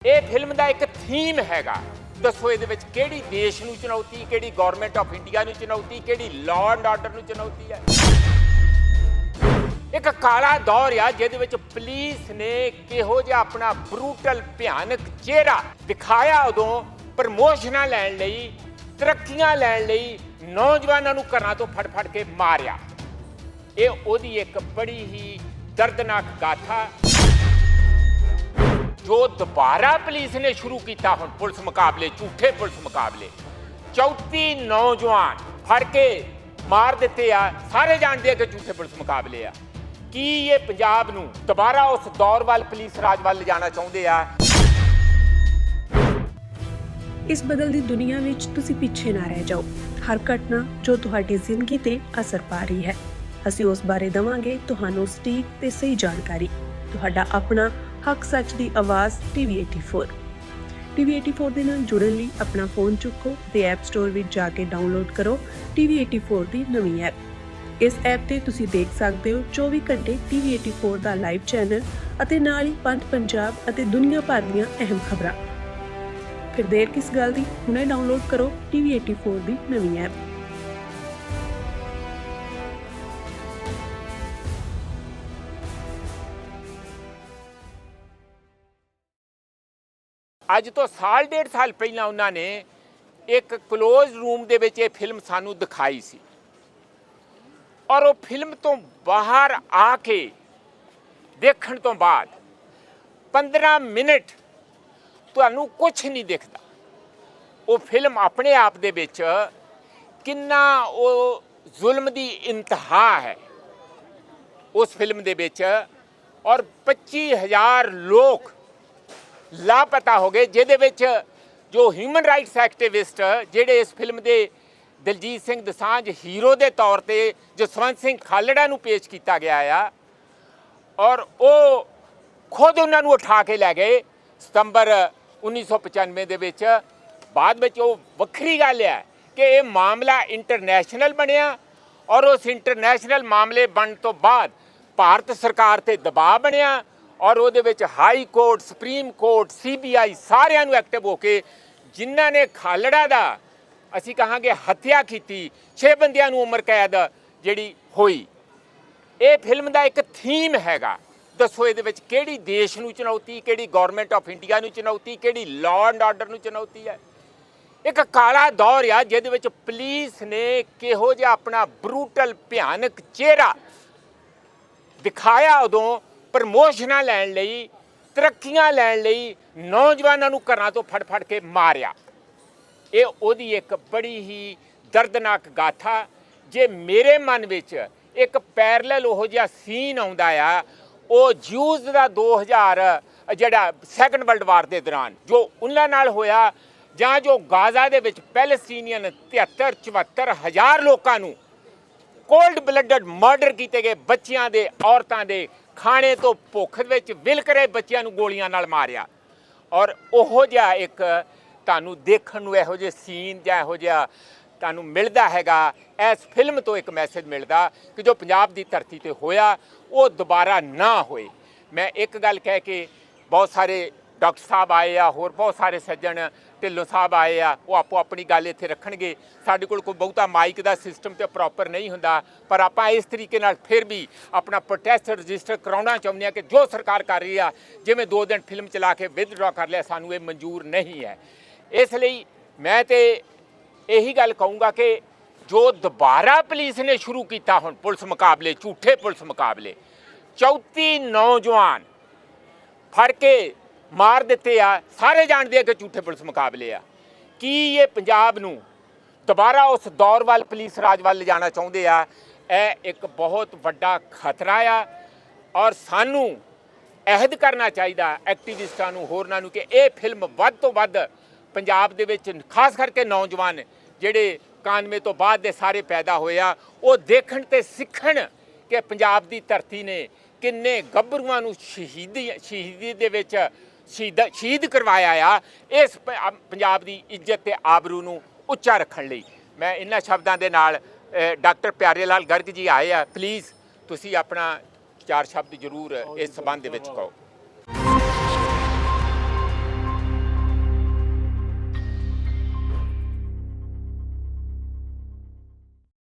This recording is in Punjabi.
ਇਹ ਫਿਲਮ ਦਾ ਇੱਕ ਥੀਮ ਹੈਗਾ। ਦੱਸੋ ਇਹਦੇ ਵਿੱਚ ਕਿਹੜੀ ਦੇਸ਼ ਨੂੰ ਚੁਣੌਤੀ, ਕਿਹੜੀ ਗਵਰਨਮੈਂਟ ਆਫ ਇੰਡੀਆ ਨੂੰ ਚੁਣੌਤੀ, ਕਿਹੜੀ ਲਾਅ ਐਂਡ ਆਰਡਰ ਨੂੰ ਚੁਣੌਤੀ ਹੈ। ਇੱਕ ਕਾਲਾ ਦੌਰ ਆ ਜਿਹਦੇ ਵਿੱਚ ਪੁਲਿਸ ਨੇ ਕਿਹੋ ਜਿਹਾ ਆਪਣਾ ਬਰੂਟਲ ਭਿਆਨਕ ਚਿਹਰਾ ਦਿਖਾਇਆ। ਉਦੋਂ ਪ੍ਰਮੋਸ਼ਨਾਂ ਲੈਣ ਲਈ, ਤਰੱਕੀਆਂ ਲੈਣ ਲਈ ਨੌਜਵਾਨਾਂ ਨੂੰ ਘਰਾਂ ਤੋਂ ਫੜ ਕੇ ਮਾਰਿਆ। ਇਹ ਉਹਦੀ ਇੱਕ ਬੜੀ ਹੀ ਦਰਦਨਾਕ ਗਾਥਾ ਜੋ ਦੁਬਾਰਾ ਪੁਲਿਸ ਨੇ ਸ਼ੁਰੂ ਕੀਤਾ। ਹੁਣ ਪੁਲਿਸ ਮੁਕਾਬਲੇ, ਝੂਠੇ ਪੁਲਿਸ ਮੁਕਾਬਲੇ, 34 ਨੌਜਵਾਨ ਫੜ ਕੇ ਮਾਰ ਦਿੱਤੇ ਆ। ਸਾਰੇ ਜਾਣਦੇ ਆ ਕਿ ਝੂਠੇ ਪੁਲਿਸ ਮੁਕਾਬਲੇ ਆ। ਕੀ ਇਹ ਪੰਜਾਬ ਨੂੰ ਦੁਬਾਰਾ ਉਸ ਦੌਰ ਵੱਲ, ਪੁਲਿਸ ਰਾਜ ਵੱਲ ਲਿਜਾਣਾ ਚਾਹੁੰਦੇ ਆ? ਇਸ ਬਦਲਦੀ ਦੁਨੀਆ ਵਿੱਚ ਤੁਸੀਂ ਪਿੱਛੇ ਨਾ ਰਹਿ ਜਾਓ। ਹਰ ਘਟਨਾ ਜੋ ਤੁਹਾਡੀ ਜ਼ਿੰਦਗੀ ਤੇ ਅਸਰ ਪਾ ਰਹੀ ਹੈ, ਅਸੀਂ ਉਸ ਬਾਰੇ ਦਵਾਂਗੇ ਤੁਹਾਨੂੰ ਸਟੀਕ ਤੇ ਸਹੀ ਜਾਣਕਾਰੀ। ਤੁਹਾਡਾ ਆਪਣਾ ਹੱਕ ਸੱਚ ਦੀ ਆਵਾਜ਼ ਟੀਵੀ 84। ਟੀਵੀ 84 ਦੇ ਨਾਲ ਜੁੜਨ ਲਈ ਆਪਣਾ ਫੋਨ ਚੁੱਕੋ ਤੇ ਐਪ ਸਟੋਰ ਵਿੱਚ ਜਾ ਕੇ ਡਾਊਨਲੋਡ ਕਰੋ ਟੀਵੀ 84 ਦੀ ਨਵੀਂ ਐਪ। ਇਸ ਐਪ ਤੇ ਤੁਸੀਂ ਦੇਖ ਸਕਦੇ ਹੋ 24 ਘੰਟੇ ਟੀਵੀ 84 ਦਾ ਲਾਈਵ ਚੈਨਲ ਅਤੇ ਨਾਲ ਹੀ ਪੰਜ ਪੰਜਾਬ ਅਤੇ ਦੁਨੀਆ ਭਰ ਦੀਆਂ ਅਹਿਮ ਖਬਰਾਂ। ਫਿਰ ਦੇਰ ਕਿਸ ਗੱਲ ਦੀ, ਹੁਣੇ ਡਾਊਨਲੋਡ ਕਰੋ ਟੀਵੀ 84 ਦੀ ਨਵੀਂ ਐਪ। ਅੱਜ ਤੋਂ ਸਾਲ ਡੇਢ ਸਾਲ ਪਹਿਲਾਂ ਉਹਨਾਂ ਨੇ ਇੱਕ ਕਲੋਜ਼ ਰੂਮ ਦੇ ਵਿੱਚ ਇਹ ਫਿਲਮ ਸਾਨੂੰ ਦਿਖਾਈ ਸੀ, ਔਰ ਉਹ ਫਿਲਮ ਤੋਂ ਬਾਹਰ ਆ ਕੇ ਦੇਖਣ ਤੋਂ ਬਾਅਦ 15 ਮਿੰਟ ਤੁਹਾਨੂੰ ਕੁਝ ਨਹੀਂ ਦਿਖਦਾ। ਉਹ ਫਿਲਮ ਆਪਣੇ ਆਪ ਦੇ ਵਿੱਚ ਕਿੰਨਾ ਉਹ ਜ਼ੁਲਮ ਦੀ ਇੰਤਹਾ ਹੈ ਉਸ ਫਿਲਮ ਦੇ ਵਿੱਚ। ਔਰ 25,000 ਲੋਕ ਲਾਪਤਾ ਹੋ ਗਏ, ਜਿਹਦੇ ਵਿੱਚ ਜੋ ਹਿਊਮਨ ਰਾਈਟਸ ਐਕਟਿਵਿਸਟ ਜਿਹੜੇ ਇਸ ਫਿਲਮ ਦੇ ਦਲਜੀਤ ਸਿੰਘ ਦੋਸਾਂਝ ਹੀਰੋ ਦੇ ਤੌਰ ਤੇ ਜਸਵੰਤ ਸਿੰਘ ਖਾਲੜਾ ਨੂੰ ਪੇਸ਼ ਕੀਤਾ ਗਿਆ ਆ, ਔਰ ਉਹ ਖੁਦ ਉਹਨਾਂ ਨੂੰ ਉਠਾ ਕੇ ਲੈ ਗਏ ਸਤੰਬਰ 1995 ਦੇ ਵਿੱਚ। ਬਾਅਦ ਵਿੱਚ ਉਹ ਵੱਖਰੀ ਗੱਲ ਹੈ ਕਿ ਇਹ ਮਾਮਲਾ ਇੰਟਰਨੈਸ਼ਨਲ ਬਣਿਆ, ਔਰ ਉਸ ਇੰਟਰਨੈਸ਼ਨਲ ਮਾਮਲੇ ਬਣਨ ਤੋਂ ਬਾਅਦ ਭਾਰਤ ਸਰਕਾਰ ਤੇ ਦਬਾਅ ਬਣਿਆ, ਔਰ ਉਹਦੇ ਵਿੱਚ high court, supreme court, CBI ਸਾਰਿਆਂ ਨੂੰ ਐਕਟਿਵ ਹੋ ਕੇ ਜਿਨ੍ਹਾਂ ਨੇ ਖਾਲੜਾ ਦਾ ਅਸੀਂ ਕਹਾਂਗੇ ਹੱਤਿਆ ਕੀਤੀ, 6 ਬੰਦਿਆਂ ਨੂੰ ਉਮਰ ਕੈਦ ਜਿਹੜੀ ਹੋਈ। ਇਹ ਫਿਲਮ ਦਾ ਇੱਕ ਥੀਮ ਹੈਗਾ। ਦੱਸੋ ਇਹਦੇ ਵਿੱਚ ਕਿਹੜੀ ਦੇਸ਼ ਨੂੰ ਚੁਣੌਤੀ, ਕਿਹੜੀ ਗਵਰਨਮੈਂਟ ਆਫ ਇੰਡੀਆ ਨੂੰ ਚੁਣੌਤੀ, ਕਿਹੜੀ ਲਾਅ ਐਂਡ ਆਰਡਰ ਨੂੰ ਚੁਣੌਤੀ ਹੈ। ਇੱਕ ਕਾਲਾ ਦੌਰ ਆ ਜਿਹਦੇ ਵਿੱਚ ਪੁਲਿਸ ਨੇ ਕਿਹੋ ਜਿਹਾ ਆਪਣਾ ਬਰੂਟਲ ਭਿਆਨਕ ਚਿਹਰਾ ਦਿਖਾਇਆ। ਉਦੋਂ ਪ੍ਰਮੋਸ਼ਨਾਂ ਲੈਣ ਲਈ, ਤਰੱਕੀਆਂ ਲੈਣ ਲਈ ਨੌਜਵਾਨਾਂ ਨੂੰ ਘਰਾਂ ਤੋਂ ਫੜ ਕੇ ਮਾਰਿਆ। ਇਹ ਉਹਦੀ ਇੱਕ ਬੜੀ ਹੀ ਦਰਦਨਾਕ ਗਾਥਾ। ਜੇ ਮੇਰੇ ਮਨ ਵਿੱਚ ਇੱਕ ਪੈਰਲਲ ਉਹੋ ਜਿਹਾ ਸੀਨ ਆਉਂਦਾ ਆ, ਉਹ ਜਿਊਜ਼ ਦਾ 2000 ਜਿਹੜਾ ਸੈਕੰਡ ਵਰਲਡ ਵਾਰ ਦੇ ਦੌਰਾਨ ਜੋ ਉਹਨਾਂ ਨਾਲ ਹੋਇਆ, ਜਾਂ ਜੋ ਗਾਜ਼ਾ ਦੇ ਵਿੱਚ ਪੈਲਸਟੀਨੀਅਨ 73-74 ਹਜ਼ਾਰ ਲੋਕਾਂ ਨੂੰ ਕੋਲਡ ਬਲੱਡਡ ਮਰਡਰ ਕੀਤੇ ਗਏ, ਬੱਚਿਆਂ ਦੇ, ਔਰਤਾਂ ਦੇ, ਖਾਣੇ ਤੋਂ ਭੁੱਖ ਵਿੱਚ ਵਿਲਕ ਰਹੇ ਬੱਚਿਆਂ ਨੂੰ ਗੋਲੀਆਂ ਨਾਲ ਮਾਰਿਆ। ਔਰ ਉਹੋ ਜਿਹਾ ਇੱਕ ਤੁਹਾਨੂੰ ਦੇਖਣ ਨੂੰ ਇਹੋ ਜਿਹੇ ਸੀਨ ਜਾਂ ਇਹੋ ਜਿਹਾ ਤੁਹਾਨੂੰ ਮਿਲਦਾ ਹੈਗਾ। ਇਸ ਫਿਲਮ ਤੋਂ ਇੱਕ ਮੈਸੇਜ ਮਿਲਦਾ ਕਿ ਜੋ ਪੰਜਾਬ ਦੀ ਧਰਤੀ ਤੇ ਹੋਇਆ ਉਹ ਦੁਬਾਰਾ ਨਾ ਹੋਏ। ਮੈਂ ਇੱਕ ਗੱਲ ਕਹਿ ਕੇ, ਬਹੁਤ ਸਾਰੇ ਡਾਕਟਰ ਸਾਹਿਬ ਆਏ ਆ, ਹੋਰ ਬਹੁਤ ਸਾਰੇ ਸੱਜਣ, ਢਿੱਲੋਂ ਸਾਹਿਬ ਆਏ ਆ, ਉਹ ਆਪੋ ਆਪਣੀ ਗੱਲ ਇੱਥੇ ਰੱਖਣਗੇ। ਸਾਡੇ ਕੋਲ ਕੋਈ ਬਹੁਤਾ ਮਾਈਕ ਦਾ ਸਿਸਟਮ ਤੇ ਪ੍ਰੋਪਰ ਨਹੀਂ ਹੁੰਦਾ, ਪਰ ਆਪਾਂ ਇਸ ਤਰੀਕੇ ਨਾਲ ਫਿਰ ਵੀ ਆਪਣਾ ਪ੍ਰੋਟੈਸਟ ਰਜਿਸਟਰ ਕਰਾਉਣਾ ਚਾਹੁੰਦੇ ਹਾਂ ਕਿ ਜੋ ਸਰਕਾਰ ਕਰ ਰਹੀ ਆ, ਜਿਵੇਂ 2 ਦਿਨ ਫਿਲਮ ਚਲਾ ਕੇ ਵਿਦਡਰਾ ਕਰ ਲਿਆ, ਸਾਨੂੰ ਇਹ ਮਨਜ਼ੂਰ ਨਹੀਂ ਹੈ। ਇਸ ਲਈ ਮੈਂ ਤੇ ਇਹੀ ਗੱਲ ਕਹੂੰਗਾ ਕਿ ਜੋ ਦੁਬਾਰਾ ਪੁਲਿਸ ਨੇ ਸ਼ੁਰੂ ਕੀਤਾ ਹੁਣ ਪੁਲਿਸ ਮੁਕਾਬਲੇ, ਝੂਠੇ ਪੁਲਿਸ ਮੁਕਾਬਲੇ, 34 ਨੌਜਵਾਨ ਫੜ ਕੇ ਮਾਰ ਦਿੱਤੇ ਆ। ਸਾਰੇ ਜਾਣਦੇ ਆ ਕਿ ਝੂਠੇ ਪੁਲਿਸ ਮੁਕਾਬਲੇ ਆ। ਕੀ ਇਹ ਪੰਜਾਬ ਨੂੰ ਦੁਬਾਰਾ ਉਸ ਦੌਰ ਵੱਲ, ਪੁਲਿਸ ਰਾਜ ਵੱਲ ਲਿਜਾਣਾ ਚਾਹੁੰਦੇ ਆ? ਇਹ ਇੱਕ ਬਹੁਤ ਵੱਡਾ ਖਤਰਾ ਆ, ਔਰ ਸਾਨੂੰ ਅਹਿਦ ਕਰਨਾ ਚਾਹੀਦਾ ਐਕਟਿਵਿਸਟਾਂ ਨੂੰ, ਹੋਰਨਾਂ ਨੂੰ, ਕਿ ਇਹ ਫਿਲਮ ਵੱਧ ਤੋਂ ਵੱਧ ਪੰਜਾਬ ਦੇ ਵਿੱਚ, ਖਾਸ ਕਰਕੇ ਨੌਜਵਾਨ ਜਿਹੜੇ 91 ਤੋਂ ਬਾਅਦ ਦੇ ਸਾਰੇ ਪੈਦਾ ਹੋਏ ਆ, ਉਹ ਦੇਖਣ ਤੇ ਸਿੱਖਣ ਕਿ ਪੰਜਾਬ ਦੀ ਧਰਤੀ ਨੇ ਕਿੰਨੇ ਗੱਭਰੂਆਂ ਨੂੰ ਸ਼ਹੀਦੀ ਦੇ ਵਿੱਚ ਸ਼ਹੀਦ ਕਰਵਾਇਆ ਆ। ਇਸ ਪੰਜਾਬ ਦੀ ਇੱਜ਼ਤ ਤੇ ਆਬਰੂ ਨੂੰ ਉੱਚਾ ਰੱਖਣ ਲਈ ਮੈਂ ਇਹਨਾਂ ਸ਼ਬਦਾਂ ਦੇ ਨਾਲ ਡਾਕਟਰ ਪਿਆਰੇ ਲਾਲ ਗਰਗ ਜੀ ਆਏ ਆ, ਪਲੀਜ਼ ਤੁਸੀਂ ਆਪਣਾ 4 ਸ਼ਬਦ ਜ਼ਰੂਰ ਇਸ ਸੰਬੰਧ ਦੇ ਵਿੱਚ ਕਹੋ।